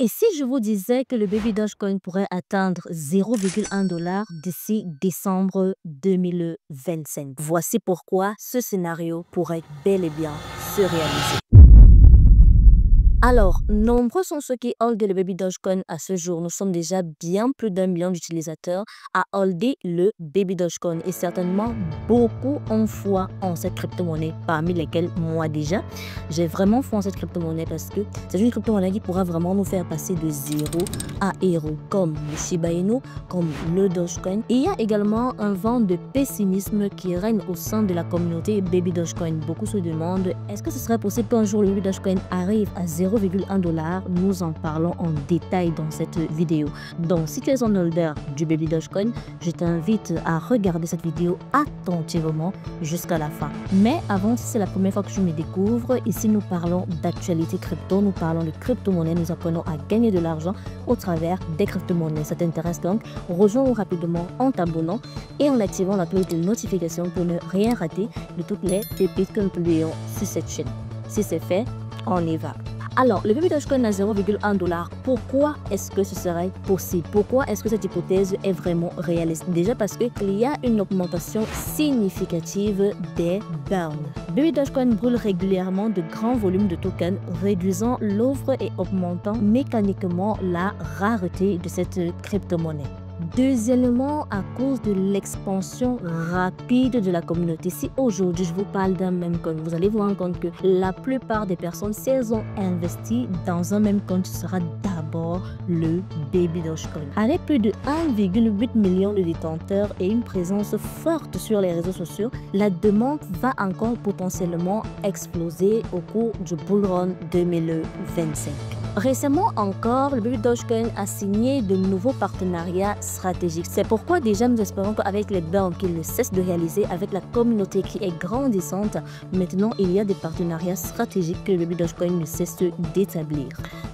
Et si je vous disais que le Baby Dogecoin pourrait atteindre 0,1 $ d'ici décembre 2025? Voici pourquoi ce scénario pourrait bel et bien se réaliser. Alors, nombreux sont ceux qui holdent le Baby Dogecoin à ce jour. Nous sommes déjà bien plus d'1 million d'utilisateurs à holder le Baby Dogecoin et certainement beaucoup ont foi en cette crypto-monnaie, parmi lesquels moi déjà. J'ai vraiment foi en cette crypto-monnaie parce que c'est une crypto-monnaie qui pourra vraiment nous faire passer de 0 à héros, comme le Shiba Inu, comme le Dogecoin. Et il y a également un vent de pessimisme qui règne au sein de la communauté Baby Dogecoin. Beaucoup se demandent, est-ce que ce serait possible qu'un jour le Baby Dogecoin arrive à 0,1 $? Nous en parlons en détail dans cette vidéo. Donc, si tu es un holder du Baby Dogecoin, je t'invite à regarder cette vidéo attentivement jusqu'à la fin. Mais avant, si c'est la première fois que tu me découvres, ici nous parlons d'actualité crypto, nous parlons de crypto-monnaie, nous apprenons à gagner de l'argent au travers des crypto-monnaies. Ça t'intéresse donc? Rejoins-nous rapidement en t'abonnant et en activant la cloche de notification pour ne rien rater de toutes les pépites que nous publions sur cette chaîne. Si c'est fait, on y va. Alors, le Baby Dogecoin à 0,1 $, pourquoi est-ce que ce serait possible? Pourquoi est-ce que cette hypothèse est vraiment réaliste? Déjà parce qu'il y a une augmentation significative des burns. Baby Dogecoin brûle régulièrement de grands volumes de tokens, réduisant l'offre et augmentant mécaniquement la rareté de cette crypto-monnaie. Deuxièmement, à cause de l'expansion rapide de la communauté. Si aujourd'hui je vous parle d'un même coin, vous allez vous rendre compte que la plupart des personnes, si elles ont investi dans un même compte, ce sera d'abord le Baby Dogecoin. Avec plus de 1,8 million de détenteurs et une présence forte sur les réseaux sociaux, la demande va encore potentiellement exploser au cours du bull run 2025. Récemment encore, le Baby Dogecoin a signé de nouveaux partenariats stratégiques. C'est pourquoi déjà nous espérons qu'avec les burns qu'il ne cesse de réaliser, avec la communauté qui est grandissante, maintenant il y a des partenariats stratégiques que le Baby Dogecoin ne cesse d'établir.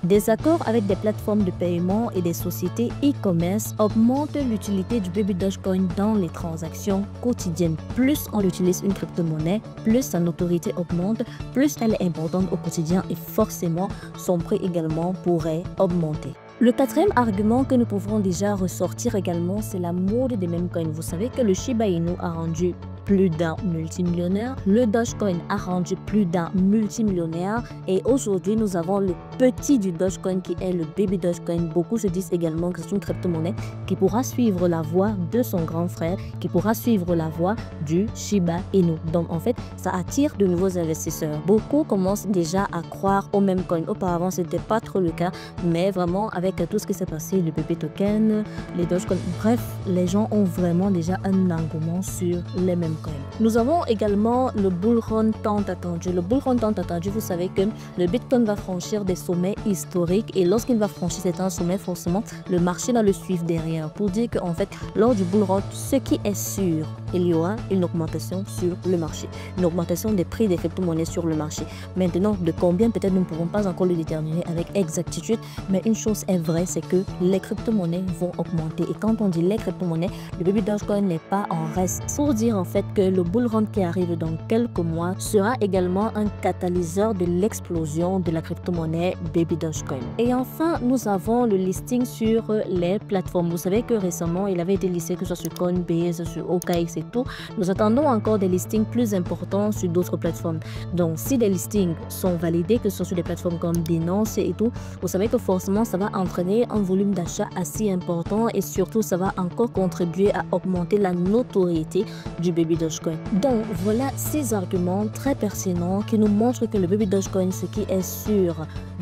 Des accords avec des plateformes de paiement et des sociétés e-commerce augmentent l'utilité du Baby Dogecoin dans les transactions quotidiennes. Plus on utilise une crypto-monnaie, plus sa notoriété augmente, plus elle est importante au quotidien et forcément son prix également pourrait augmenter. Le quatrième argument que nous pouvons déjà ressortir également, c'est la mode des mêmes coins. Vous savez que le Shiba Inu a rendu plus d'un multimillionnaire, le Dogecoin a rendu plus d'un multimillionnaire et aujourd'hui nous avons le petit du Dogecoin qui est le Baby Dogecoin. Beaucoup se disent également que c'est une crypto-monnaie qui pourra suivre la voie de son grand frère, qui pourra suivre la voie du Shiba Inu. Donc en fait, ça attire de nouveaux investisseurs. Beaucoup commencent déjà à croire au même coin. Auparavant, ce n'était pas trop le cas, mais vraiment avec tout ce qui s'est passé, le Baby Token, les Dogecoin, bref, les gens ont vraiment déjà un engouement sur les mêmes coins. Nous avons également le bull run tant attendu. Le bull run tant attendu, vous savez que le Bitcoin va franchir des sommets historiques et lorsqu'il va franchir certains sommets, forcément, le marché va le suivre derrière pour dire qu'en fait, lors du bull run, ce qui est sûr, il y aura une augmentation sur le marché, une augmentation des prix des crypto-monnaies sur le marché. Maintenant, de combien peut-être nous ne pouvons pas encore le déterminer avec exactitude, mais une chose est vraie, c'est que les crypto-monnaies vont augmenter. Et quand on dit les crypto-monnaies, le Baby Dogecoin n'est pas en reste. Pour dire en fait que le bull run qui arrive dans quelques mois sera également un catalyseur de l'explosion de la crypto-monnaie Baby Dogecoin. Et enfin, nous avons le listing sur les plateformes. Vous savez que récemment, il avait été listé que ce soit sur Coinbase, sur OKX et tout. Nous attendons encore des listings plus importants sur d'autres plateformes. Donc, si des listings sont validés, que ce soit sur des plateformes comme Binance et tout, vous savez que forcément, ça va entraîner un volume d'achat assez important et surtout, ça va encore contribuer à augmenter la notoriété du Baby Dogecoin. Donc, voilà 6 arguments très pertinents qui nous montrent que le Baby Dogecoin, ce qui est sûr,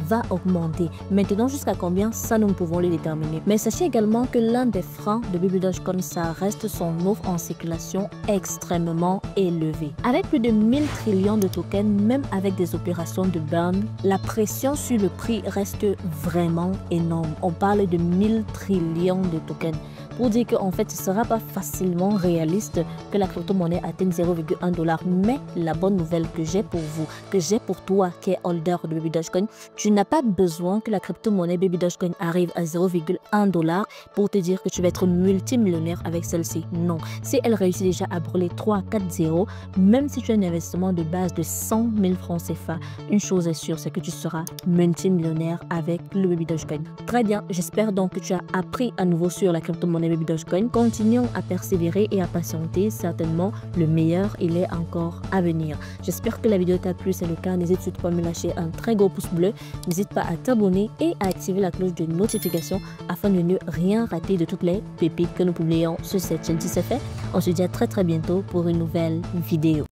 va augmenter. Maintenant, jusqu'à combien, ça nous pouvons le déterminer. Mais sachez également que l'un des freins de Baby Dogecoin, ça reste son offre en circulation extrêmement élevée. Avec plus de 1000 trillions de tokens, même avec des opérations de burn, la pression sur le prix reste vraiment énorme. On parle de 1000 trillions de tokens. pour dire qu'en fait, ce ne sera pas facilement réaliste que la crypto-monnaie atteigne 0,1 dollar. Mais la bonne nouvelle que j'ai pour vous, que j'ai pour toi qui est holder de Baby Dogecoin, tu n'as pas besoin que la crypto-monnaie Baby Dogecoin arrive à 0,1 dollar pour te dire que tu vas être multimillionnaire avec celle-ci. Non. Si elle réussit déjà à brûler 3-4 zéros, même si tu as un investissement de base de 100 000 francs CFA, une chose est sûre, c'est que tu seras multimillionnaire avec le Baby Dogecoin. Très bien, j'espère donc que tu as appris à nouveau sur la crypto-monnaie Baby Dogecoin. Continuons à persévérer et à patienter. Certainement, le meilleur, il est encore à venir. J'espère que la vidéo t'a plu. C'est le cas, n'hésite surtout pas à me lâcher un très gros pouce bleu. N'hésite pas à t'abonner et à activer la cloche de notification afin de ne rien rater de toutes les pépites que nous publions sur cette chaîne. Si c'est fait, on se dit à très bientôt pour une nouvelle vidéo.